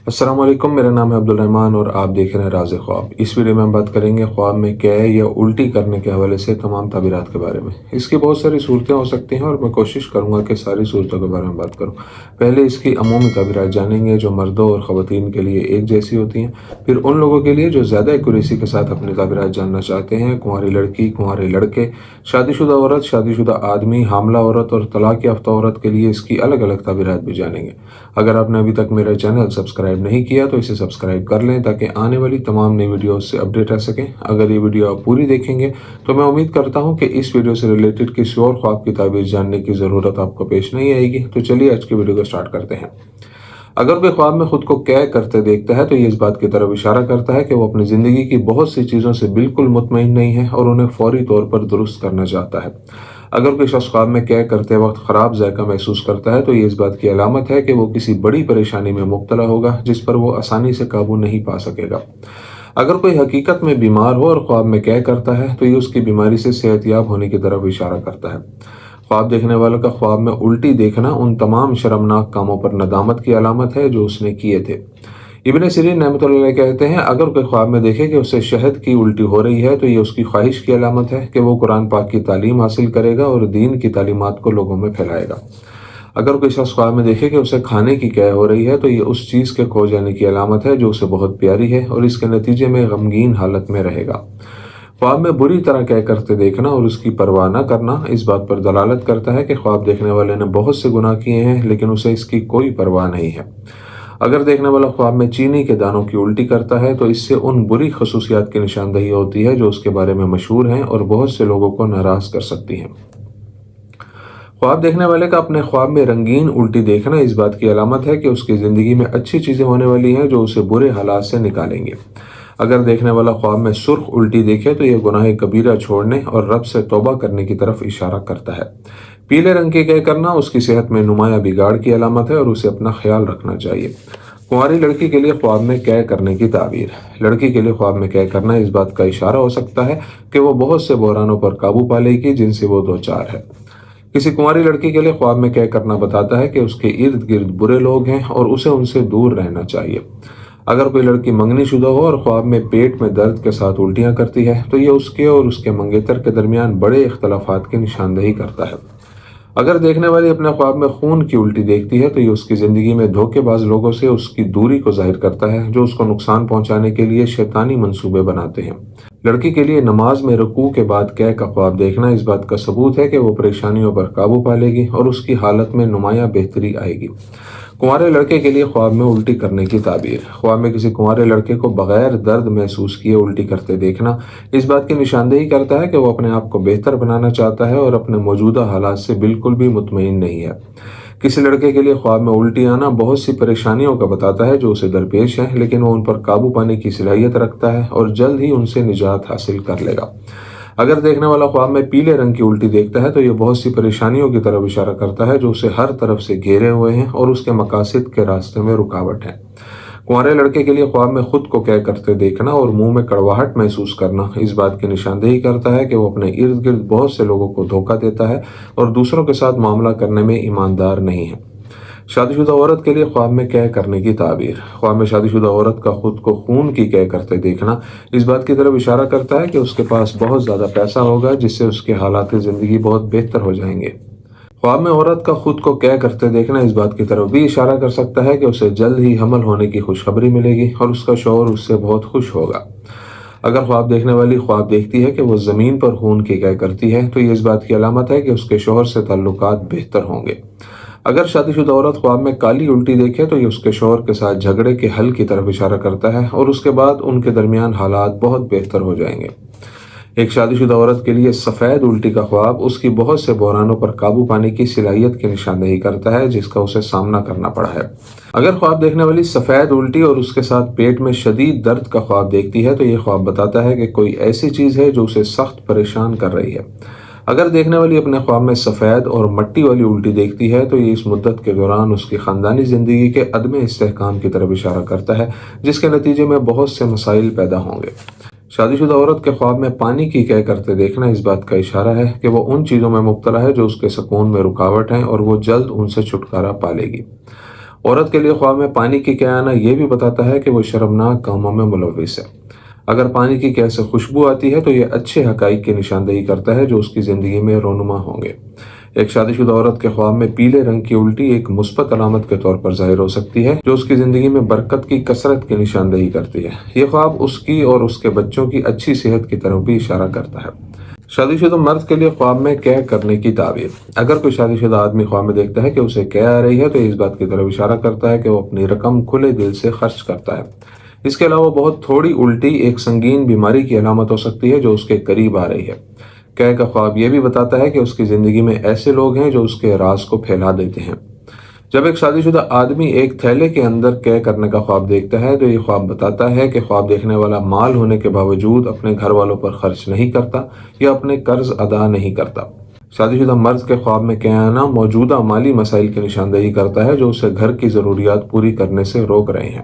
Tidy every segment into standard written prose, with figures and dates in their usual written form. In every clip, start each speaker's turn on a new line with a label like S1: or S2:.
S1: अस्सलाम वालेकुम, मेरा नाम है अब्दुल रहमान और आप देख रहे हैं राज़ ख्वाब। इस वीडियो में हम बात करेंगे ख्वाब में कै या उल्टी करने के हवाले से तमाम ताबीरात के बारे में। इसकी बहुत सारी सूरतें हो सकती हैं और मैं कोशिश करूंगा कि सारी सूरतों के बारे में बात करूं। पहले इसकी अमूमी ताबीरात जानेंगे जो मर्दों और ख़वातीन के लिए एक जैसी होती हैं। फिर उन लोगों के लिए जो ज़्यादा एक्यूरेसी के साथ अपनी ताबीरात जानना चाहते हैं, कुंवारी लड़की, कुंवारे लड़के, शादीशुदा औरत, शादीशुदा आदमी, हामला औरत और तलाक याफ्ता औरत के लिए इसकी अलग अलग ताबीरात भी जानेंगे। अगर आपने अभी तक मेरा चैनल सब्सक्राइब नहीं किया तो इसे सब्सक्राइब कर लें ताकि आने वाली तमाम नई वीडियोस से अपडेट रह सकें। अगर ये वीडियो आप पूरी देखेंगे तो मैं उम्मीद करता हूं कि इस वीडियो से रिलेटेड किसी और ख्वाब की ताबीर जानने की ज़रूरत आपको पेश नहीं आएगी। तो चलिए आज की वीडियो को स्टार्ट करते हैं। अगर कोई ख्वाब में खुद को कै करते देखता है तो ये इस बात की तरफ इशारा करता है कि वो अपनी ज़िंदगी की बहुत सी चीज़ों से बिल्कुल मुतमईन नहीं है और उन्हें फौरी तौर पर दुरुस्त करना चाहता है। अगर कोई शख्स ख्वाब में कै करते वक्त ख़राब जायका महसूस करता है तो ये इस बात की अलामत है कि वो किसी बड़ी परेशानी में मुब्तला होगा जिस पर वो आसानी से काबू नहीं पा सकेगा। अगर कोई हकीकत में बीमार हो और ख्वाब में कै करता है तो ये उसकी बीमारी से सेहतयाब होने की तरफ इशारा करता है। ख्वाब देखने वालों का ख्वाब में उल्टी देखना उन तमाम शर्मनाक कामों पर नदामत की अलामत है जो उसने किए थे। इब्न सीरीन रहमतुल्लाह अलैह कहते हैं, अगर कोई ख्वाब में देखे कि उससे शहद की उल्टी हो रही है तो ये उसकी ख्वाहिश की अलामत है कि वो कुरान पाक की तालीम हासिल करेगा और दीन की तालीमात को लोगों में फैलाएगा। अगर कोई शख्स ख्वाब में देखे कि उसे खाने की कै हो रही है तो ये उस चीज़ के खो जाने की अलामत है जो उसे बहुत प्यारी है और इसके नतीजे में गमगीन हालत में रहेगा। ख्वाब में बुरी तरह कै करते देखना और उसकी परवाह न करना इस बात पर दलालत करता है कि ख्वाब देखने वाले ने बहुत से गुनाह किए हैं लेकिन उसे इसकी कोई परवाह नहीं है। अगर देखने वाला ख्वाब में चीनी के दानों की उल्टी करता है तो इससे उन बुरी खसूसियात की निशानदही होती है जो उसके बारे में मशहूर हैं और बहुत से लोगों को नाराज कर सकती हैं। ख्वाब देखने वाले का अपने ख्वाब में रंगीन उल्टी देखना इस बात की अलामत है कि उसकी ज़िंदगी में अच्छी चीज़ें होने वाली हैं जो उसे बुरे हालात से निकालेंगे। अगर देखने वाला ख्वाब में सुर्ख उल्टी देखे तो यह गुनाह कबीरा छोड़ने और रब से तौबा करने की तरफ इशारा करता है। पीले रंग की कै करना उसकी सेहत में नुमाया बिगाड़ की अलामत है और उसे अपना ख्याल रखना चाहिए। कुंवारी लड़की के लिए ख्वाब में कै करने की ताबीर। लड़की के लिए ख्वाब में कै करना इस बात का इशारा हो सकता है कि वो बहुत से बहरानों पर काबू पा लेगी जिनसे वो दो चार है। किसी कुंवारी लड़की के लिए ख्वाब में कै करना बताता है कि उसके इर्द गिर्द बुरे लोग हैं और उसे उनसे दूर रहना चाहिए। अगर कोई लड़की मंगनी शुदा हो और ख्वाब में पेट में दर्द के साथ उल्टियां करती है तो ये उसके और उसके मंगेतर के दरमियान बड़े इख्तलाफात की निशानदही करता है। अगर देखने वाली अपने ख्वाब में खून की उल्टी देखती है तो ये उसकी ज़िंदगी में धोखेबाज लोगों से उसकी दूरी को जाहिर करता है जो उसको नुकसान पहुंचाने के लिए शैतानी मंसूबे बनाते हैं। लड़की के लिए नमाज में रुकू के बाद कै का ख्वाब देखना इस बात का सबूत है कि वो परेशानियों पर काबू पा लेगी और उसकी हालत में नुमाया बेहतरी आएगी। कुंवारे लड़के के लिए ख्वाब में उल्टी करने की ताबीर। ख्वाब में किसी कुंवारे लड़के को बगैर दर्द महसूस किए उल्टी करते देखना इस बात की निशानदेही करता है कि वो अपने आप को बेहतर बनाना चाहता है और अपने मौजूदा हालात से बिल्कुल भी मुतमईन नहीं है। किसी लड़के के लिए ख्वाब में उल्टी आना बहुत सी परेशानियों का बताता है जो उसे दरपेश है लेकिन वो उन पर काबू पाने की सलाहियत रखता है और जल्द ही उनसे निजात हासिल कर लेगा। अगर देखने वाला ख्वाब में पीले रंग की उल्टी देखता है तो ये बहुत सी परेशानियों की तरफ इशारा करता है जो उसे हर तरफ से घेरे हुए हैं और उसके मकासद के रास्ते में रुकावट है। कुंवारे लड़के के लिए ख्वाब में खुद को कै करते देखना और मुंह में कड़वाहट महसूस करना इस बात की निशानदेही करता है कि वो अपने इर्द गिर्द बहुत से लोगों को धोखा देता है और दूसरों के साथ मामला करने में ईमानदार नहीं है। शादीशुदा औरत के लिए ख्वाब में कै करने की ताबीर। ख्वाब में शादीशुदा औरत का खुद को खून की कै करते देखना इस बात की तरफ इशारा करता है कि उसके पास बहुत ज़्यादा पैसा होगा जिससे उसके हालात ज़िंदगी बहुत बेहतर हो जाएंगे। ख्वाब में औरत का खुद को कै करते देखना इस बात की तरफ भी इशारा कर सकता है कि उसे जल्द ही हमल होने की खुशखबरी मिलेगी और उसका शौहर उससे बहुत खुश होगा। अगर ख्वाब देखने वाली ख्वाब देखती है कि वो ज़मीन पर खून की कै करती है तो ये इस बात की अलामत है कि उसके शौहर से ताल्लुकात बेहतर होंगे। अगर शादीशुदा औरत ख्वाब में काली उल्टी देखे तो ये उसके शौहर के साथ झगड़े के हल की तरफ इशारा करता है और उसके बाद उनके दरमियान हालात बहुत बेहतर हो जाएंगे। एक शादीशुदा औरत के लिए सफ़ेद उल्टी का ख्वाब उसकी बहुत से बहरानों पर काबू पाने की सलाहियत की निशानदेही करता है जिसका उसे सामना करना पड़ा है। अगर ख्वाब देखने वाली सफ़ेद उल्टी और उसके साथ पेट में शदीद दर्द का ख्वाब देखती है तो ये ख्वाब बताता है कि कोई ऐसी चीज़ है जो उसे सख्त परेशान कर रही है। अगर देखने वाली अपने ख्वाब में सफ़ेद और मट्टी वाली उल्टी देखती है तो ये इस मुद्दत के दौरान उसकी ख़ानदानी ज़िंदगी के अदम इस्तेहकाम की तरफ इशारा करता है जिसके नतीजे में बहुत से मसाइल पैदा होंगे। शादीशुदा औरत के ख्वाब में पानी की कै करते देखना इस बात का इशारा है कि वो उन चीज़ों में मुब्तला है जो उसके सुकून में रुकावट हैं और वो जल्द उनसे छुटकारा पा लेगी। عورت کے لیے خواب میں پانی کی کیا آنا یہ بھی بتاتا ہے کہ وہ شرمناک کاموں میں ملوث ہے۔ اگر پانی کی کیا سے خوشبو آتی ہے تو یہ اچھے حقائق کی نشاندہی کرتا ہے جو اس کی زندگی میں رونما ہوں گے۔ ایک شادی شدہ عورت کے خواب میں پیلے رنگ کی الٹی ایک مثبت علامت کے طور پر ظاہر ہو سکتی ہے جو اس کی زندگی میں برکت کی کثرت کی نشاندہی کرتی ہے۔ یہ خواب اس کی اور اس کے بچوں کی اچھی صحت کی طرف بھی اشارہ کرتا ہے۔ شادی شدہ مرد کے لیے خواب میں قے کرنے کی تعبیر۔ اگر کوئی شادی شدہ آدمی خواب میں دیکھتا ہے کہ اسے قے آ رہی ہے تو یہ اس بات کی طرف اشارہ کرتا ہے کہ وہ اپنی رقم کھلے دل سے خرچ کرتا ہے۔ اس کے علاوہ بہت تھوڑی الٹی ایک سنگین بیماری کی علامت ہو سکتی ہے جو اس کے قریب آ رہی ہے۔ قے کا خواب یہ بھی بتاتا ہے کہ اس کی زندگی میں ایسے لوگ ہیں جو اس کے راز کو پھیلا دیتے ہیں۔ جب ایک شادی شدہ آدمی ایک تھیلے کے اندر قے کرنے کا خواب دیکھتا ہے تو یہ خواب بتاتا ہے کہ خواب دیکھنے والا مال ہونے کے باوجود اپنے گھر والوں پر خرچ نہیں کرتا یا اپنے قرض ادا نہیں کرتا۔ شادی شدہ مرد کے خواب میں قے آنا موجودہ مالی مسائل کی نشاندہی کرتا ہے جو اسے گھر کی ضروریات پوری کرنے سے روک رہے ہیں۔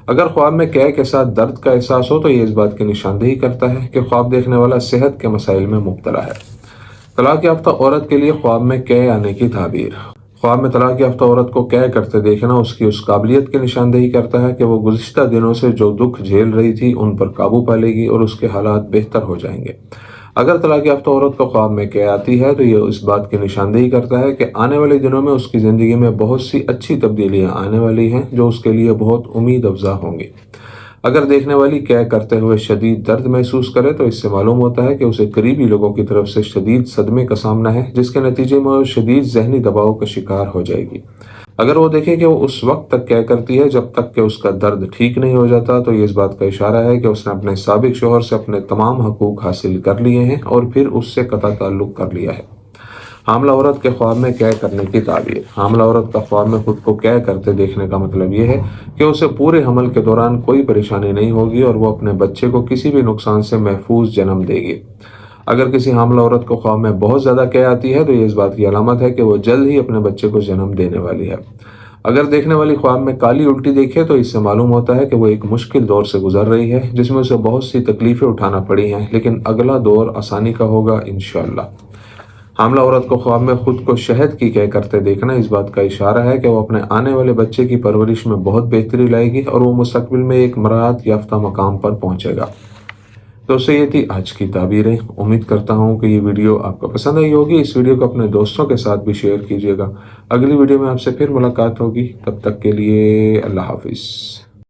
S1: اگر خواب میں قے کے ساتھ درد کا احساس ہو تو یہ اس بات کی نشاندہی کرتا ہے کہ خواب دیکھنے والا صحت کے مسائل میں مبتلا ہے۔ طلاق یافتہ عورت کے لیے خواب میں قے آنے کی تعبیر۔ خواب میں طلاق یافتہ عورت کو قے کرتے دیکھنا اس کی اس قابلیت کی نشاندہی کرتا ہے کہ وہ گزشتہ دنوں سے جو دکھ جھیل رہی تھی ان پر قابو پا لے گی اور اس کے حالات بہتر ہو جائیں گے۔ اگر طلاق یافتہ عورت کو خواب میں قے آتی ہے تو یہ اس بات کی نشاندہی کرتا ہے کہ آنے والے دنوں میں اس کی زندگی میں بہت سی اچھی تبدیلیاں آنے والی ہیں جو اس کے لیے بہت امید افزا ہوں گی۔ اگر دیکھنے والی قے کرتے ہوئے شدید درد محسوس کرے تو اس سے معلوم ہوتا ہے کہ اسے قریبی لوگوں کی طرف سے شدید صدمے کا سامنا ہے جس کے نتیجے میں وہ شدید ذہنی دباؤ کا شکار ہو جائے گی۔ اگر وہ دیکھے کہ وہ اس وقت تک قے کرتی ہے جب تک کہ اس کا درد ٹھیک نہیں ہو جاتا تو یہ اس بات کا اشارہ ہے کہ اس نے اپنے سابق شوہر سے اپنے تمام حقوق حاصل کر لیے ہیں اور پھر اس سے قطع تعلق کر لیا ہے۔ حاملہ عورت کے خواب میں قے کرنے کی تعبیر۔ حاملہ عورت کا خواب میں خود کو قے کرتے دیکھنے کا مطلب یہ ہے کہ اسے پورے حمل کے دوران کوئی پریشانی نہیں ہوگی اور وہ اپنے بچے کو کسی بھی نقصان سے محفوظ جنم دے گی۔ اگر کسی حاملہ عورت کو خواب میں بہت زیادہ قے آتی ہے تو یہ اس بات کی علامت ہے کہ وہ جلد ہی اپنے بچے کو جنم دینے والی ہے۔ اگر دیکھنے والی خواب میں کالی الٹی دیکھے تو اس سے معلوم ہوتا ہے کہ وہ ایک مشکل دور سے گزر رہی ہے جس میں اسے بہت سی تکلیفیں اٹھانا پڑی ہیں لیکن اگلا دور آسانی کا ہوگا انشاءاللہ۔ حاملہ عورت کو خواب میں خود کو شہد کی قے کرتے دیکھنا اس بات کا اشارہ ہے کہ وہ اپنے آنے والے بچے کی پرورش میں بہت بہتری لائے گی اور وہ مستقبل میں ایک مراعات یافتہ مقام پر پہنچے گا۔ دوستو یہ تھی آج کی تعبیریں۔ امید کرتا ہوں کہ یہ ویڈیو آپ کو پسند آئی ہوگی۔ اس ویڈیو کو اپنے دوستوں کے ساتھ بھی شیئر کیجیے گا۔ اگلی ویڈیو میں آپ سے پھر ملاقات ہوگی، تب تک کے لیے اللہ حافظ۔